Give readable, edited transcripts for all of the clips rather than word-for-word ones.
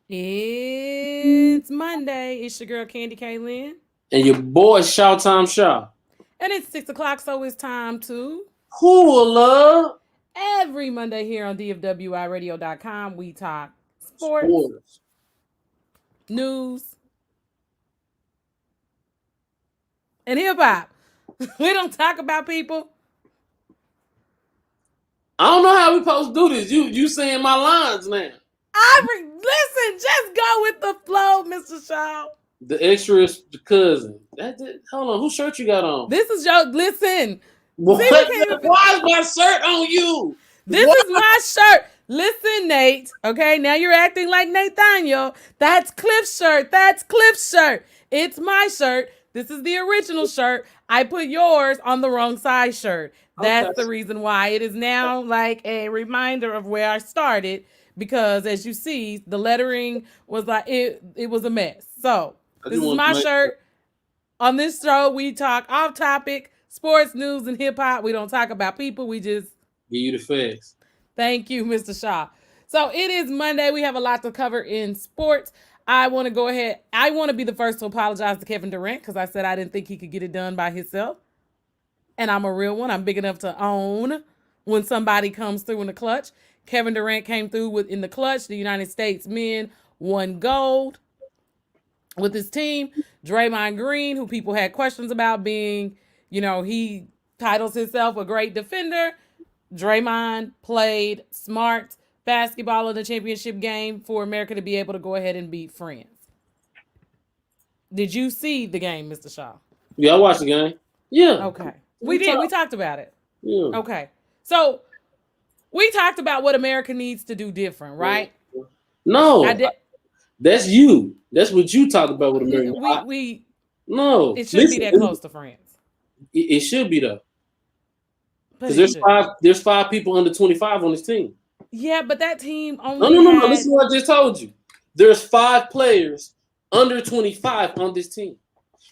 It's Monday. It's your girl Candy Kaylin. And your boy Shaw Time Shaw. And it's 6 o'clock, so it's time to Cool love. every Monday here on DFWIRadio.com. We talk sports, Sports. news, and hip hop. We don't talk about people. I don't know how we supposed to do this. You saying my lines now. Listen, just go with the flow, Mr. Shaw. The extra is the cousin. That's it. Hold on, whose shirt you got on? This is your listen. What? See, we can't even. Why is my shirt on you? This What? is my shirt. Listen, Nate. Okay, now you're acting like Nathaniel. That's Cliff's shirt. That's Cliff's shirt. It's my shirt. This is the original shirt. I put yours on the wrong size shirt. That's Okay. the reason why. It is now like a reminder of where I started because as you see, the lettering was like it was a mess. So, I this just is want to my make shirt. On this show, we talk off topic, sports, news, and hip hop. We don't talk about people. We just give you the facts. thank you, Mr. Shaw. So it is Monday. We have a lot to cover in sports. I want to go ahead. I want to be the first to apologize to Kevin Durant because I said I didn't think he could get it done by himself. And I'm a real one. I'm big enough to own when somebody comes through in the clutch. Kevin Durant came through in the clutch. The United States men won gold with his team. Draymond Green, who people had questions about being, he titles himself a great defender. Draymond played smart basketball in the championship game for America to be able to go ahead and beat France. Did you see the game, Mr. Shaw? Yeah, I watched the game. Yeah. Okay. We did. We talked about it. Yeah. Okay. So we talked about what America needs to do different, right? No, I did. that's you. That's what you talk about with America. No, it shouldn't be that close to France. It should be though, But because there's five people under 25 on this team. Yeah, but that team only. No. Listen to what I just told you. There's 5 players under 25 on this team.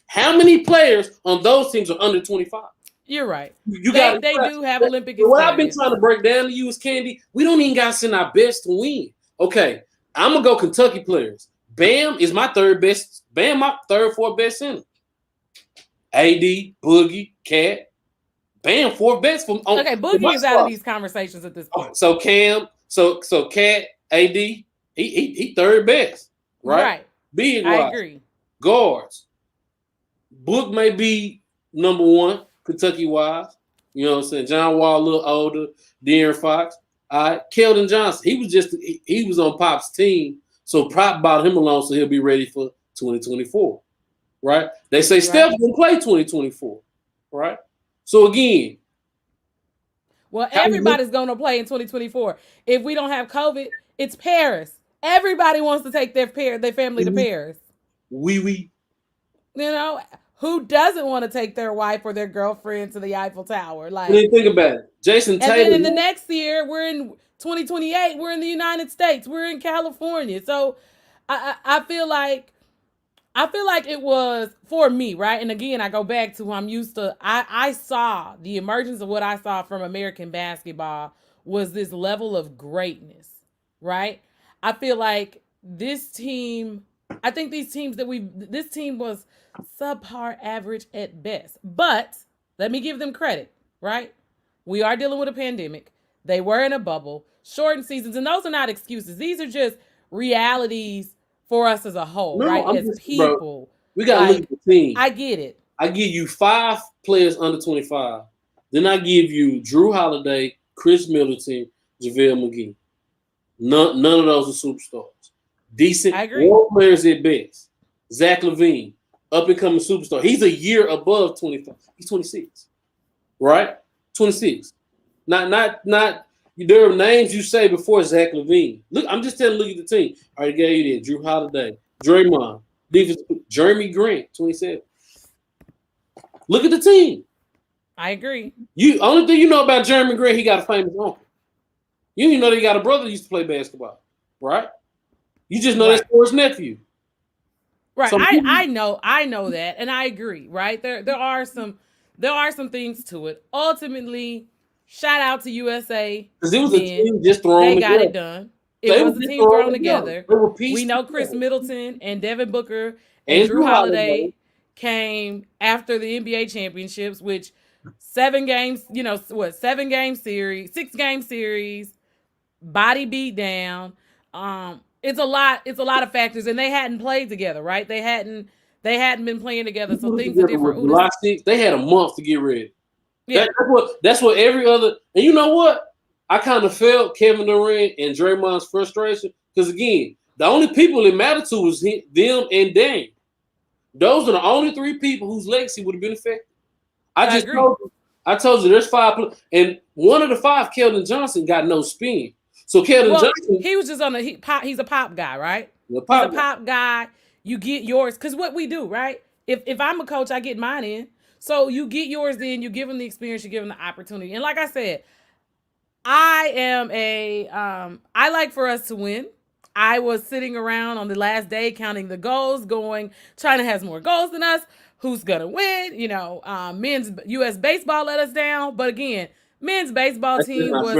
How many players on those teams are under 25? You're right. You they do have Olympic experience. What I've been trying to break down to you is, Candy, we don't even got to send our best to win. Okay, I'm going to go Kentucky players. Bam is my third best. Bam, my third, fourth best center. AD, Boogie, Cat. Bam, 4th best. Okay, Boogie is out of these conversations at this point. So Cam, so Cat, AD, he third best. Right. Big wise. I agree. Guards. Book may be number 1, Kentucky wise. You know what I'm saying? John Wall a little older. De'Aaron Fox. All right. Keldon Johnson. He was on Pop's team. So Pop bought him along so he'll be ready for 2024. Right? They say Steph will play 2024. Right? So again. Well, everybody's going to play in 2024. If we don't have COVID, it's Paris. Everybody wants to take their family to Paris. Oui. You know, who doesn't want to take their wife or their girlfriend to the Eiffel Tower? Like, think about it. Jason Tatum. And then in the next year, we're in 2028. We're in the United States. We're in California. So I feel like it was for me, right? And again, I go back to who I'm used to. I saw the emergence of what I saw from American basketball was this level of greatness, right? I feel like this team, I think this team was subpar average at best. But let me give them credit, right? We are dealing with a pandemic. They were in a bubble, shortened seasons, and those are not excuses. These are just realities for us as a whole, right? As people. Bro, we got to look at the team. I get it. I give you 5 players under 25. Then I give you Drew Holiday, Chris Middleton, JaVale McGee. None of those are superstars. Decent role players at best. Zach LaVine, up and coming superstar. He's a year above 25. He's 26. Right? 26. Not there are names you say before Zach LaVine. Look, I'm just look at the team. I already gave you that. Drew Holiday, Draymond, defense, Jeremy Grant, 27. Look at the team. I agree. Only thing you know about Jeremy Grant, he got a famous uncle. You didn't know that he got a brother that used to play basketball, right? You just know that's for his nephew. Right. I know that, and I agree, right? There are some things to it. Ultimately, shout out to USA. Because it was a team just throwing They got it done. It was a team thrown together. They were We know together. Chris Middleton and Devin Booker and Drew Holiday came after the NBA championships, which 7 games, 7-game series, 6-game series, body beat down. It's a lot of factors, and they hadn't played together, right? They hadn't been playing together, so things are different. July 6th, they had a month to get ready. Yeah. That's what every other, and you know what? I kind of felt Kevin Durant and Draymond's frustration because again, the only people it mattered to was them and Dame. Those are the only 3 people whose legacy would have been affected. I told you there's 5, and one of the 5, Keldon Johnson, got no spin. So Keldon Johnson, he was just on the pop. He's a pop guy, right? He's a pop guy. You get yours because what we do, right? If I'm a coach, I get mine in. So you get yours in. You give them the experience. You give them the opportunity. And like I said, I like for us to win. I was sitting around on the last day counting the goals, going, China has more goals than us. Who's going to win? Men's U.S. baseball let us down. But again, men's baseball team was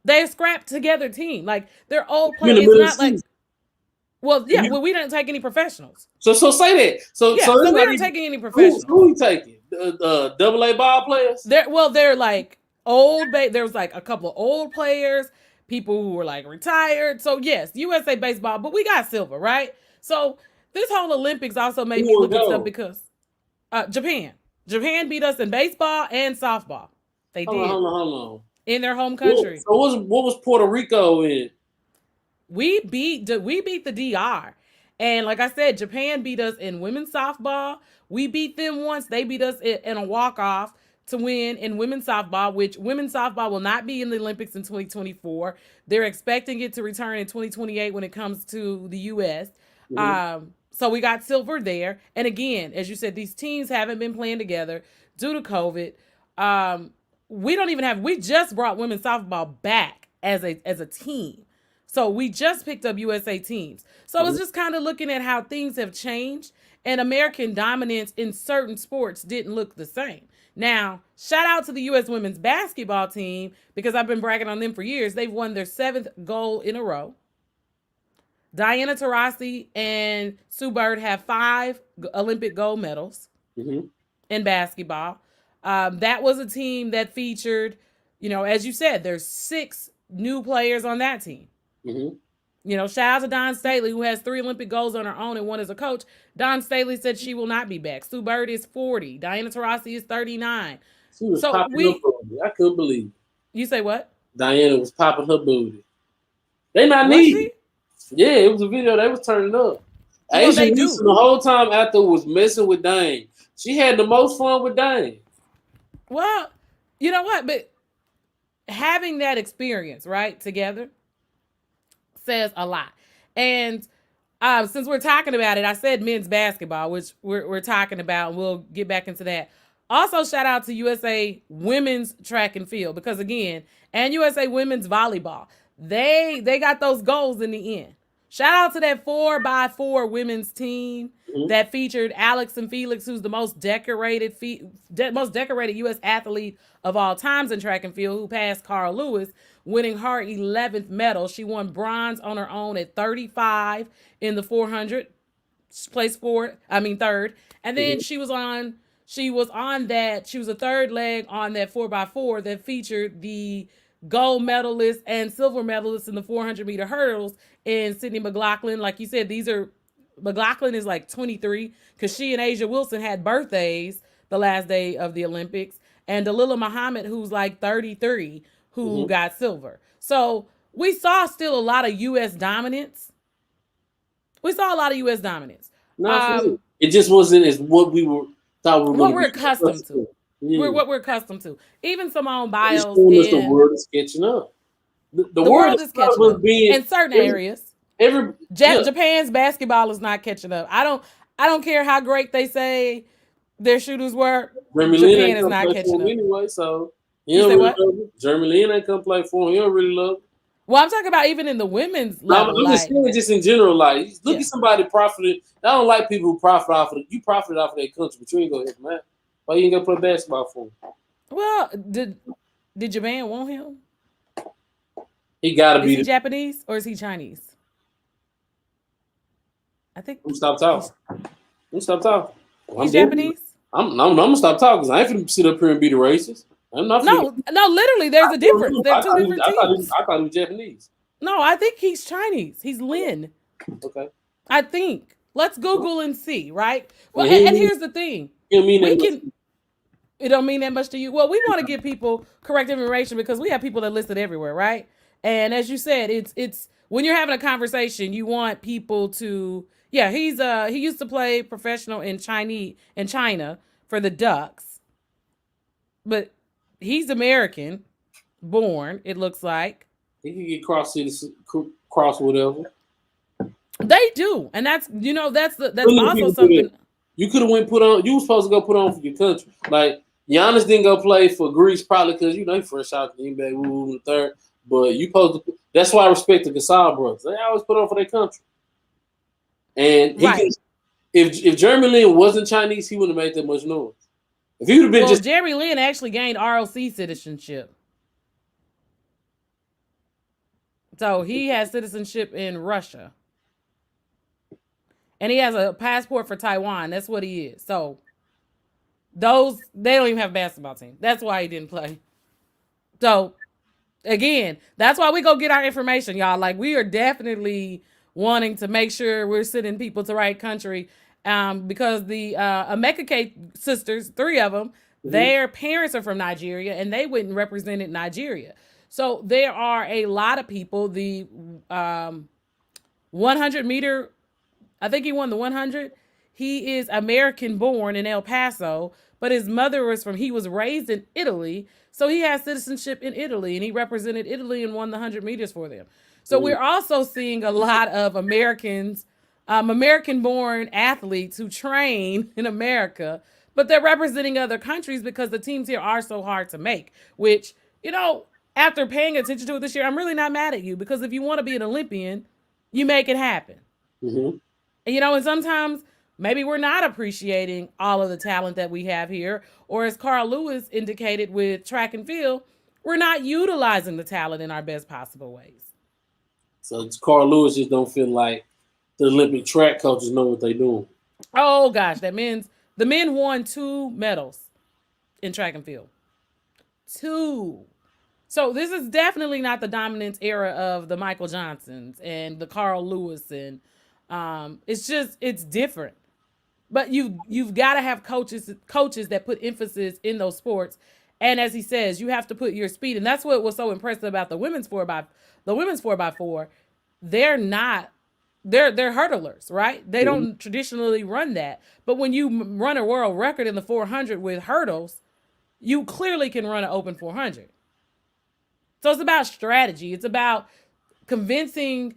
they scrapped together team. Like, they're old players. It's not like, we didn't take any professionals. So say that. So we weren't taking any professionals. Who we taking? AA ball players? They're like old. There was like a couple of old players, people who were like retired. So yes, USA baseball, but we got silver, right? So this whole Olympics also made me look at stuff because Japan beat us in baseball and softball. They did. Hold on. In their home country. So what was Puerto Rico in? We beat the DR. And like I said, Japan beat us in women's softball. We beat them once. They beat us in a walk-off to win in women's softball, which women's softball will not be in the Olympics in 2024. They're expecting it to return in 2028 when it comes to the U.S. Mm-hmm. So we got silver there. And again, as you said, these teams haven't been playing together due to COVID. We just brought women's softball back as a team. So we just picked up USA teams. So it's just kind of looking at how things have changed, and American dominance in certain sports didn't look the same. Now, shout out to the U.S. women's basketball team because I've been bragging on them for years. They've won their 7th gold in a row. Diana Taurasi and Sue Bird have 5 Olympic gold medals in basketball. That was a team that featured, as you said, there's 6 new players on that team. Shout out to Dawn Staley, who has 3 Olympic golds on her own and 1 as a coach. Dawn Staley said she will not be back. Sue Bird is 40. Diana Taurasi is 39. She was popping her booty. I couldn't believe it. You say what? Diana was popping her booty. They not needed. Yeah, it was a video. They was turning up. Well, Asia Wilson the whole time after was messing with Dame. She had the most fun with Dame. Well, you know what? But having that experience, right, together says a lot. And since we're talking about it, I said men's basketball, which we're talking about, and we'll get back into that. Also, shout out to USA women's track and field because, again, and USA women's volleyball. They got those goals in the end. Shout out to that 4x4 women's team that featured Alex and Felix, who's the most decorated U.S. athlete of all times in track and field, who passed Carl Lewis, winning her 11th medal. She won bronze on her own at 35 in the 400, placed third. And then she was a third leg on that 4x4 that featured the gold medalist and silver medalist in the 400-meter hurdles in Sydney McLaughlin. Like you said, McLaughlin is like 23 because she and Asia Wilson had birthdays the last day of the Olympics. And Dalilah Muhammad, who's like 33, who got silver. So we saw still a lot of U.S. dominance. No, it just wasn't as what we thought we were. What we're accustomed to. Yeah. What we're accustomed to. Even Simone Biles. The world is catching up. The world is catching up in certain areas. Japan's basketball is not catching up. I don't care how great they say their shooters were. Japan is not catching up anyway. So you say what? Jeremy Lin ain't come play for him. He don't really love it. Well, I'm talking about even in the women's level. I'm just saying, just in general, like look at somebody profiting. I don't like people who profit off of it. You profit off of their country, but you ain't gonna hit them out. Why you ain't gonna play basketball for him? Well, did Japan want him? He gotta be. Is he Japanese or is he Chinese? I think. Stop talking. Stop talking. He's Japanese. I'm gonna stop talking because I ain't finna sit up here and be the racist. I'm not. No, literally, there's a difference. They're two different teams. I thought he was Japanese. No, I think he's Chinese. He's Lin. Okay. I think. Let's Google and see, right? Well, and here's the thing. It don't mean that much to you. Well, we want to give people correct information because we have people that listen everywhere, right? And as you said, it's when you're having a conversation, you want people to. Yeah, he used to play professional in China for the Ducks, but he's American born. It looks like he can get cross whatever. They do, and that's also something. You could have went put on. You were supposed to go put on for your country. Like Giannis didn't go play for Greece probably because he fresh out the NBA, in the third. But you supposed to. That's why I respect the Gasol brothers. They always put on for their country. And if Jeremy Lin wasn't Chinese, he wouldn't have made that much noise. If he would have been Jeremy Lin actually gained ROC citizenship. So he has citizenship in Russia. And he has a passport for Taiwan. That's what he is. So they don't even have a basketball team. That's why he didn't play. So again, that's why we go get our information, y'all. Like we are definitely wanting to make sure we're sending people to the right country. Because the Emekike sisters, 3 of them, their parents are from Nigeria and they went and represented Nigeria. So there are a lot of people. The 100 meter, I think he won the 100. He is American born in El Paso, but his mother he was raised in Italy. So he has citizenship in Italy and he represented Italy and won the 100 meters for them. So we're also seeing a lot of Americans, American-born athletes who train in America, but they're representing other countries because the teams here are so hard to make, which, after paying attention to it this year, I'm really not mad at you because if you want to be an Olympian, you make it happen. Mm-hmm. And sometimes maybe we're not appreciating all of the talent that we have here, or as Carl Lewis indicated with track and field, we're not utilizing the talent in our best possible ways. So Carl Lewis just don't feel like the Olympic track coaches know what they're doing. Oh gosh, the men won 2 medals in track and field. 2. So this is definitely not the dominance era of the Michael Johnsons and the Carl Lewis, and it's different. But you've got to have coaches that put emphasis in those sports. And as he says, you have to put your speed. And that's what was so impressive about the women's 4x4. They're hurdlers, right? They don't traditionally run that. But when you run a world record in the 400 with hurdles, you clearly can run an open 400. So it's about strategy. It's about convincing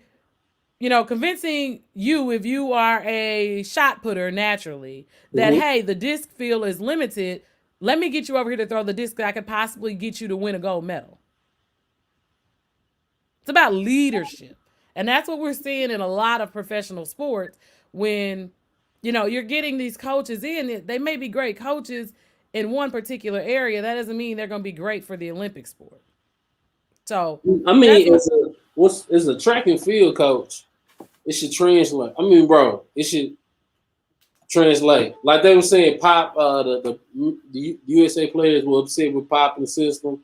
you, if you are a shot putter naturally, that, hey, the disc field is limited. Let me get you over here to throw the disc that I could possibly get you to win a gold medal. It's about leadership. And that's what we're seeing in a lot of professional sports when, you're getting these coaches in. They may be great coaches in one particular area. That doesn't mean they're going to be great for the Olympic sport. So, as a track and field coach, it should translate. It should translate. Like they were saying, Pop, the USA players were upset with Pop in the system.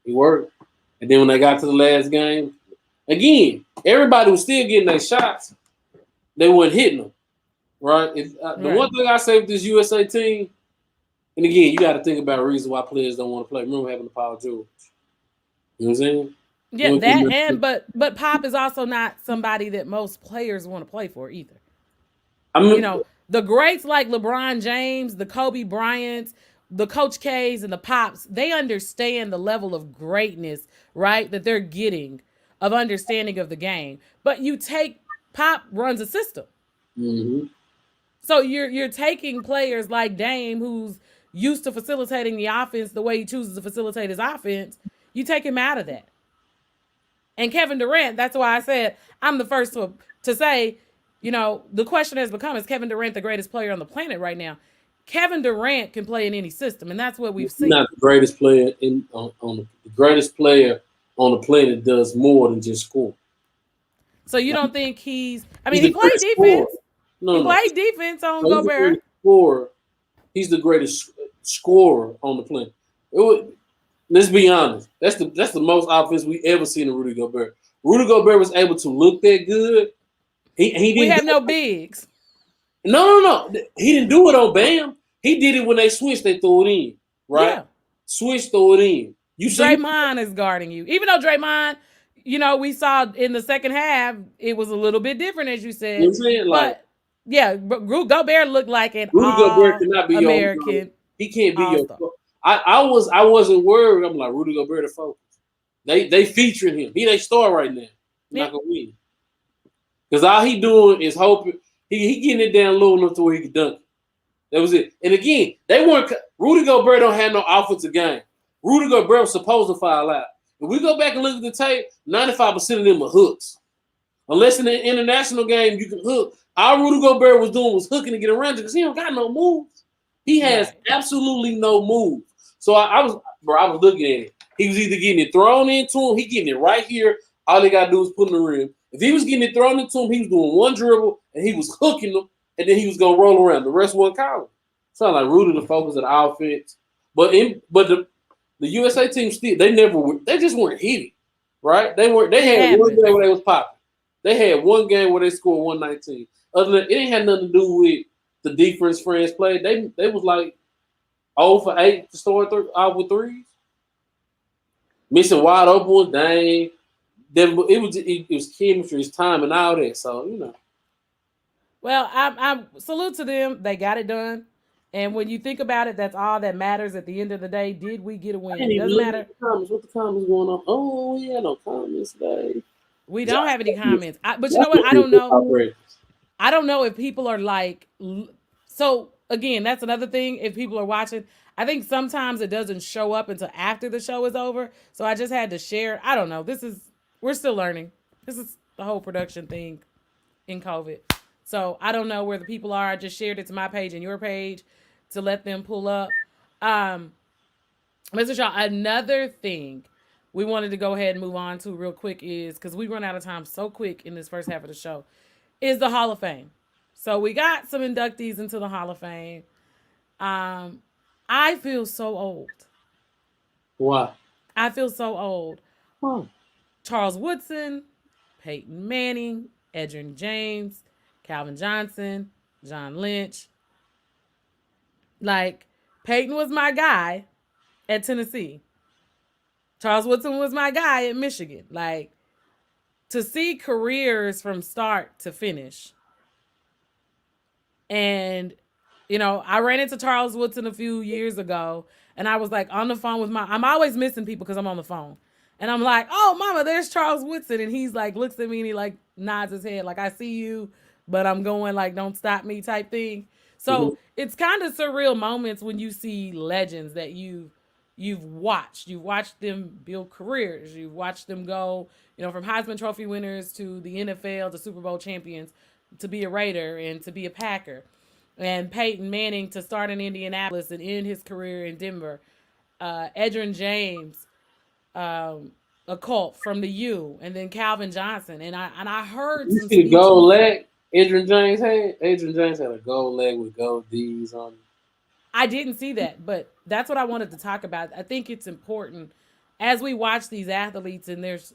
It worked. And then when they got to the last game, again, everybody was still getting their shots. They weren't hitting them, right? The one thing I say with this USA team, and again, you got to think about a reason why players don't want to play. Remember having the Paul George. You know what I'm saying? Yeah, but Pop is also not somebody that most players want to play for either. The greats like LeBron James, the Kobe Bryants, the Coach K's, and the Pops, they understand the level of greatness, right, that they're getting, of understanding of the game. But Pop runs a system. Mm-hmm. So you're taking players like Dame, who's used to facilitating the offense the way he chooses to facilitate his offense. You take him out of that. And Kevin Durant, that's why I said I'm the first to say, the question has become, is Kevin Durant the greatest player on the planet right now? Kevin Durant can play in any system, and that's what we've seen. Not the greatest player on the greatest player on the planet does more than just score. So you don't think he's? I mean, He's he the played greatest scorer. defense. No, He no, played defense on no. He's the Gobert. greatest scorer. He's the greatest scorer on the planet. Let's be honest. That's the most offense we ever seen in Rudy Gobert. Rudy Gobert was able to look that good. He We didn't have do no it. bigs. No. He didn't do it on Bam. He did it when they switched. They threw it in, right? Yeah, Switch, throw it in. You Draymond is guarding you. Even though Draymond, we saw in the second half it was a little bit different, as you know what said. I'm saying? Like But yeah, Gobert looked like an Rudy Gobert All cannot be your. American He can't be All your. Star. I wasn't worried. I'm like Rudy Gobert the focus. They featuring him. He they star right now. Yeah. Not gonna win. Because all he doing is hoping he getting it down low enough to where he can dunk it. That was it. And again, they weren't. Rudy Gobert don't have no offensive game. Rudy Gobert was supposed to foul out. If we go back and look at the tape, 95% of them are hooks. Unless in the international game you can hook. All Rudy Gobert was doing was hooking to get around you because he don't got no moves. He has absolutely no moves. So I was looking at it. He was either getting it thrown into him, he getting it right here. All they gotta do is put in the rim. If he was getting it thrown into him, he was doing one dribble and he was hooking them, and then he was gonna roll around. The rest wasn't calling. Sound like Rudy the focus of the offense. But the USA team still they just weren't hitting. Right? They had one game where they was popping. They had one game where they scored 119. Other than it ain't had nothing to do with the defense France played. They was like 0 for 8 to start out with threes. Missing wide open ones, dang. It was chemistry, it's time, and all that. So. Well, I salute to them. They got it done. And when you think about it, that's all that matters at the end of the day. Did we get a win? It doesn't matter. What the comments going on? Oh, yeah, no comments today. We don't have any comments. But you know what? I don't know. I don't know if people are like. So again, that's another thing. If people are watching, I think sometimes it doesn't show up until after the show is over. So I just had to share. I don't know. We're still learning. This is the whole production thing in COVID. So I don't know where the people are. I just shared it to my page and your page to let them pull up. Mr. Shaw, another thing we wanted to go ahead and move on to real quick is, because we run out of time so quick in this first half of the show, is the Hall of Fame. So we got some inductees into the Hall of Fame. I feel so old. Why? I feel so old. Huh. Charles Woodson, Peyton Manning, Edgerrin James, Calvin Johnson, John Lynch. Like, Peyton was my guy at Tennessee. Charles Woodson was my guy at Michigan. Like, to see careers from start to finish. And, I ran into Charles Woodson a few years ago, and I was like on the phone with I'm always missing people because I'm on the phone. And I'm like, oh, mama, there's Charles Woodson. And he's like, looks at me and he like nods his head like, I see you, but I'm going like, don't stop me type thing. So it's kind of surreal moments when you see legends that you've watched. You've watched them build careers. You've watched them go, from Heisman Trophy winners to the NFL to Super Bowl champions, to be a Raider and to be a Packer. And Peyton Manning to start in Indianapolis and end his career in Denver. Edgerrin James, a Colt from the U, and then Calvin Johnson. And I heard you some see the gold leg Edgerrin James had? Edgerrin James had a gold leg with gold D's on it. I didn't see that, but that's what I wanted to talk about. I think it's important as we watch these athletes, and as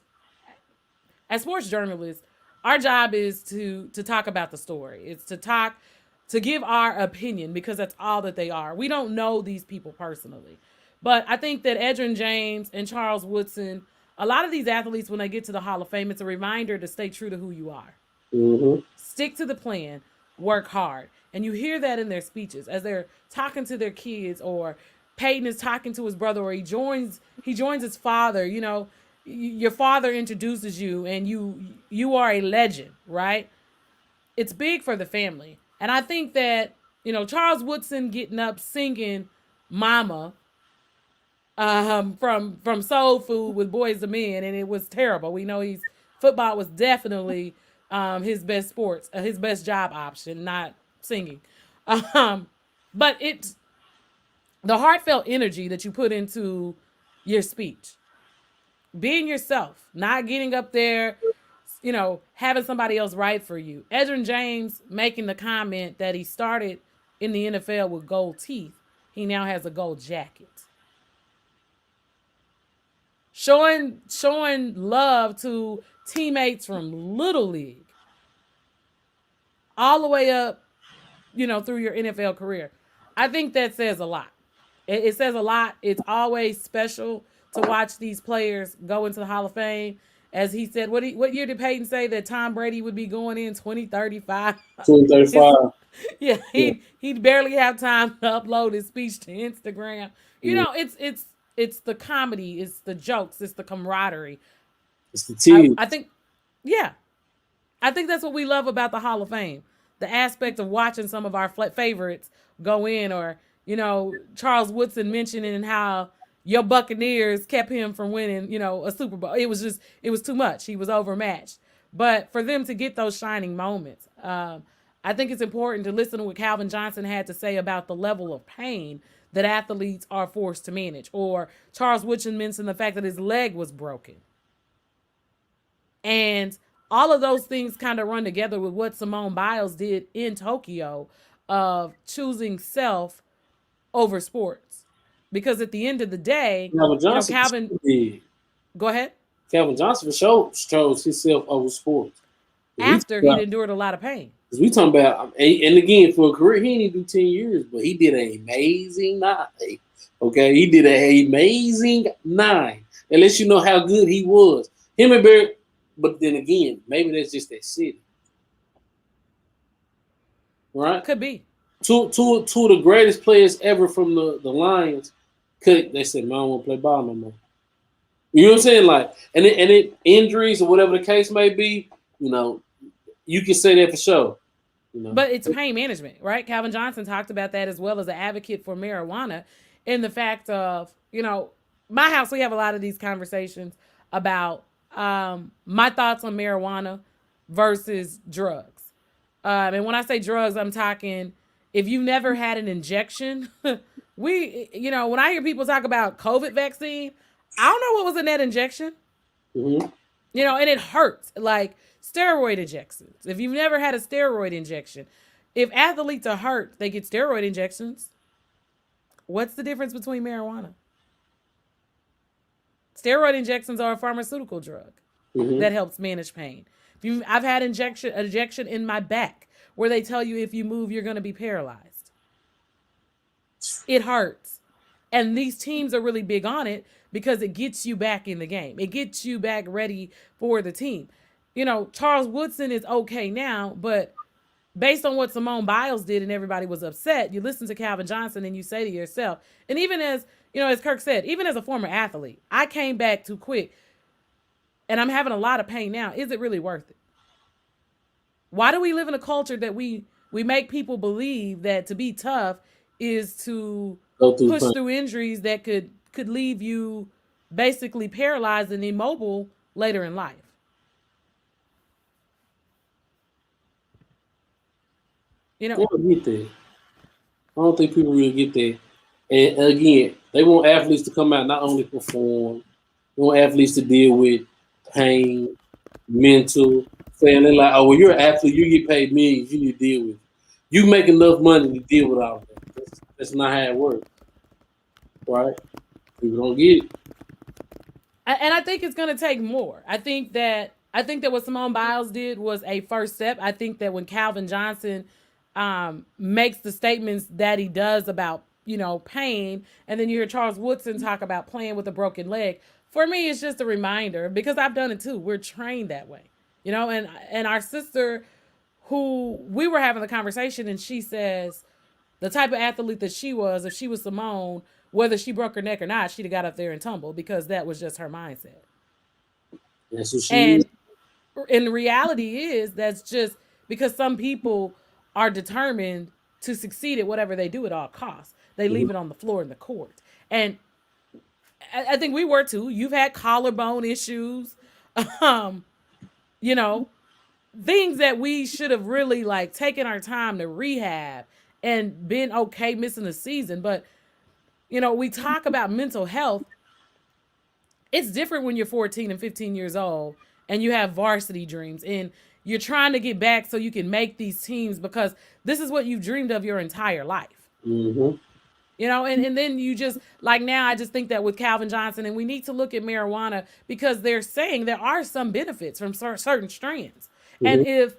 sports journalists, our job is to talk about the story. It's to give our opinion, because that's all that they are. We don't know these people personally. But I think that Edgerrin James and Charles Woodson, a lot of these athletes, when they get to the Hall of Fame, it's a reminder to stay true to who you are. Mm-hmm. Stick to the plan, work hard. And you hear that in their speeches as they're talking to their kids, or Peyton is talking to his brother, or he joins his father. Your father introduces you, and you are a legend, right? It's big for the family. And I think that, Charles Woodson getting up singing Mama from Soul Food with Boys to Men, and it was terrible. We know football was definitely his best his best job option, not singing. But it's the heartfelt energy that you put into your speech. being yourself, not getting up there, having somebody else write for you. Edgerrin James making the comment that he started in the NFL with gold teeth. He now has a gold jacket. Showing love to teammates from little league all the way up, through your NFL career. I think that says a lot. It says a lot. It's always special to watch these players go into the Hall of Fame. As he said, what year did Peyton say that Tom Brady would be going in 2035? 2035. Yeah, Yeah. he'd barely have time to upload his speech to Instagram. Yeah. It's the comedy, it's the jokes, it's the camaraderie. It's the I tears. think, yeah, I think that's what we love about the Hall of Fame. The aspect of watching some of our favorites go in, or Charles Woodson mentioning how your Buccaneers kept him from winning, a Super Bowl. It was too much. He was overmatched. But for them to get those shining moments, I think it's important to listen to what Calvin Johnson had to say about the level of pain that athletes are forced to manage. Or Charles Woodson mentioned the fact that his leg was broken. And all of those things kind of run together with what Simone Biles did in Tokyo of choosing self over sports. Because at the end of the day, Calvin Johnson Calvin, did. go ahead. Calvin Johnson for sure chose himself over sports. After he'd endured a lot of pain. Because we talking about, and again, for a career, he didn't do 10 years, but he did an amazing 9. Okay, he did an amazing 9. That lets you know how good he was. Him and Barry, but then again, maybe that's just that city. Right? Could be. Two of the greatest players ever from the Lions, they said, man, I don't want to play ball no more. You know what I'm saying? Like, and it injuries or whatever the case may be, you can say that for sure. But it's pain management, right? Calvin Johnson talked about that, as well as an advocate for marijuana, in the fact of, my house, we have a lot of these conversations about my thoughts on marijuana versus drugs. And when I say drugs, I'm talking, if you never had an injection, when I hear people talk about COVID vaccine, I don't know what was in that injection. Mm-hmm. And it hurts. Like steroid injections. If you've never had a steroid injection, if athletes are hurt, they get steroid injections. What's the difference between marijuana? Steroid injections are a pharmaceutical drug that helps manage pain. I've had injection in my back where they tell you if you move, you're going to be paralyzed. It hurts. And these teams are really big on it because it gets you back in the game. It gets you back ready for the team. Charles Woodson is okay now, but based on what Simone Biles did and everybody was upset, you listen to Calvin Johnson and you say to yourself, and even as, as Kirk said, even as a former athlete, I came back too quick and I'm having a lot of pain now. Is it really worth it? Why do we live in a culture that we make people believe that to be tough is to push through injuries that could leave you basically paralyzed and immobile later in life? I don't get that. I don't think people really get that. And again, they want athletes to come out not only perform, they want athletes to deal with pain, mental. Saying they're like, oh, well, you're an athlete, you get paid millions, you need to deal with it. You make enough money to deal with all of that. That's not how it works. Right? People don't get it. And I think it's going to take more. I think that what Simone Biles did was a first step. I think that when Calvin Johnson makes the statements that he does about, pain, and then you hear Charles Woodson talk about playing with a broken leg, for me, it's just a reminder, because I've done it too. We're trained that way, and our sister, who we were having the conversation, and she says the type of athlete that she was, if she was Simone, whether she broke her neck or not, she'd have got up there and tumbled, because that was just her mindset. That's what she is. And the reality is that's just because some people are determined to succeed at whatever they do at all costs. They leave it on the floor in the court. And I think we were too. You've had collarbone issues, things that we should have really taken our time to rehab and been okay missing a season. But, we talk about mental health. it's different when you're 14 and 15 years old and you have varsity dreams and you're trying to get back so you can make these teams because this is what you've dreamed of your entire life. Mm-hmm. You know, and then you just like now I just think that with Calvin Johnson, and we need to look at marijuana because they're saying there are some benefits from certain strands. And Mm-hmm.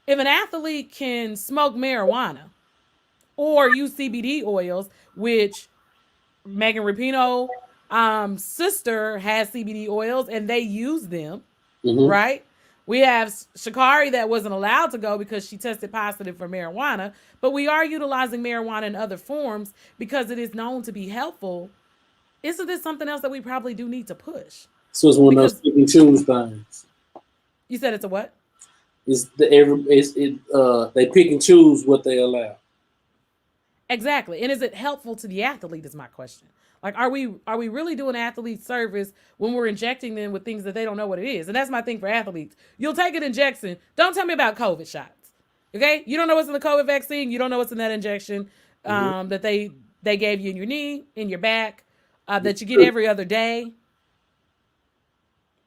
if an athlete can smoke marijuana or use CBD oils, which Megan Rapinoe sister has CBD oils and they use them, Mm-hmm. right? We have Sha'Carri that wasn't allowed to go because she tested positive for marijuana, but we are utilizing marijuana in other forms because it is known to be helpful. Isn't this something else that we probably do need to push? So it's one of those Because pick and choose things. you said it's a what? They pick and choose what they allow. Exactly. And is it helpful to the athlete is my question. Like are we really doing athletes service when we're injecting them with things that they don't know what it is? And that's my thing for athletes. You'll take an injection. Don't tell me about COVID shots. Okay? You don't know what's in the COVID vaccine. You don't know what's in that injection Mm-hmm. that they gave you in your knee, in your back, that you get every other day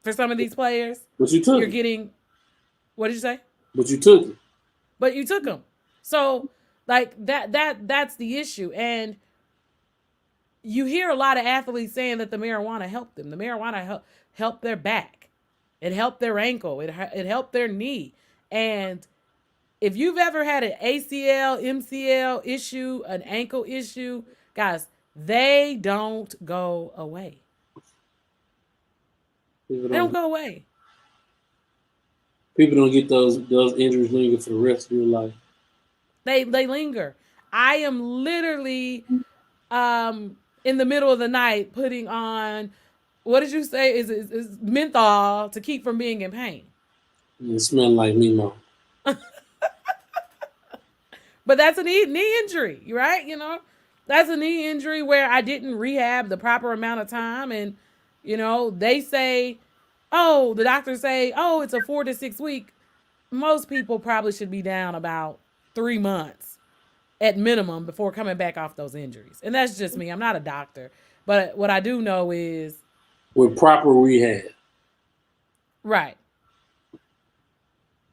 for some of these players. But you took You're it. getting what did you say? But you took it. But you took them. So like that's the issue. And you hear a lot of athletes saying that the marijuana helped them. The marijuana helped their back. It helped their ankle. It helped their knee. And if you've ever had an ACL, MCL issue, an ankle issue, guys, they don't go away. People They don't don't go away. people don't get those injuries linger for the rest of your life. They linger. I am literally in the middle of the night putting on what did you say is menthol to keep from being in pain. And it smell like me, mom. But that's a knee injury, right? You know, that's a knee injury where I didn't rehab the proper amount of time. And, you know, they say, oh, the doctors say, oh, it's a 4 to 6 week. Most people probably should be down about 3 months at minimum before coming back off those injuries. And that's just me. I'm not a doctor. But what I do know is, With proper rehab. right,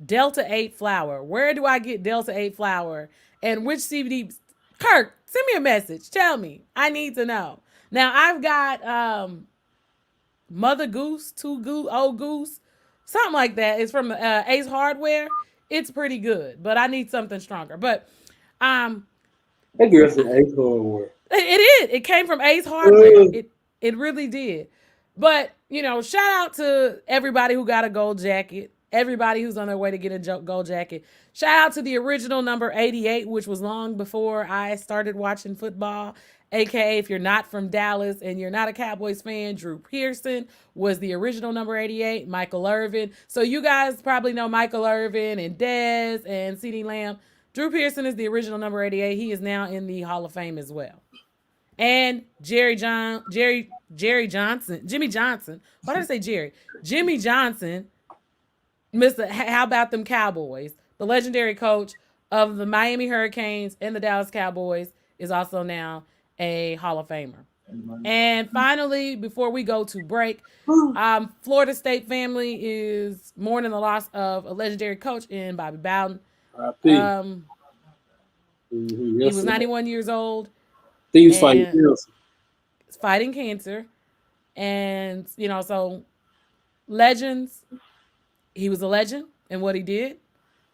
Delta 8 flour. Where do I get Delta 8 flour? And which CBD? Kirk, send me a message. Tell me. I need to know. Now, I've got Mother Goose, Old Goose, something like that. It's from Ace Hardware. It's pretty good, but I need something stronger. But um, That girl said Ace Hardware. it is. It came from Ace Hardware. It really did. But, you know, shout out to everybody who got a gold jacket. Everybody who's on their way to get a gold jacket. Shout out to the original number 88, which was long before I started watching football. AKA, if you're not from Dallas and you're not a Cowboys fan, Drew Pearson was the original number 88, Michael Irvin. So you guys probably know Michael Irvin and Dez and CeeDee Lamb. Drew Pearson is the original number 88. He is now in the Hall of Fame as well. And Jimmy Johnson. Why did I say Jerry? Jimmy Johnson, Mr. How About Them Cowboys, the legendary coach of the Miami Hurricanes and the Dallas Cowboys, is also now a Hall of Famer. And finally, before we go to break, Florida State family is mourning the loss of a legendary coach in Bobby Bowden. Mm-hmm. He was 91 years old. He was fighting cancer. Fighting cancer. And, you know, so legends. He was a legend in what he did.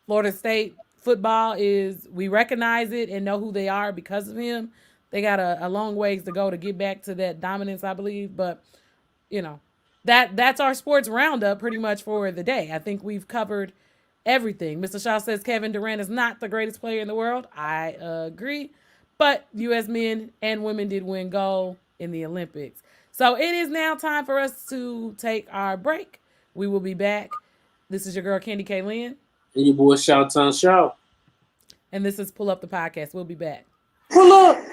Florida State football is, we recognize it and know who they are because of him. They got a long ways to go to get back to that dominance, I believe. But, you know, that's our sports roundup pretty much for the day. I think we've covered everything. Mr. Shaw says Kevin Durant is not the greatest player in the world. I agree. But U.S. men and women did win gold in the Olympics. So it is now time for us to take our break. We will be back. This is your girl, Candy K. Lynn. And your boy, Shout. And this is Pull Up the Podcast. We'll be back. Pull up.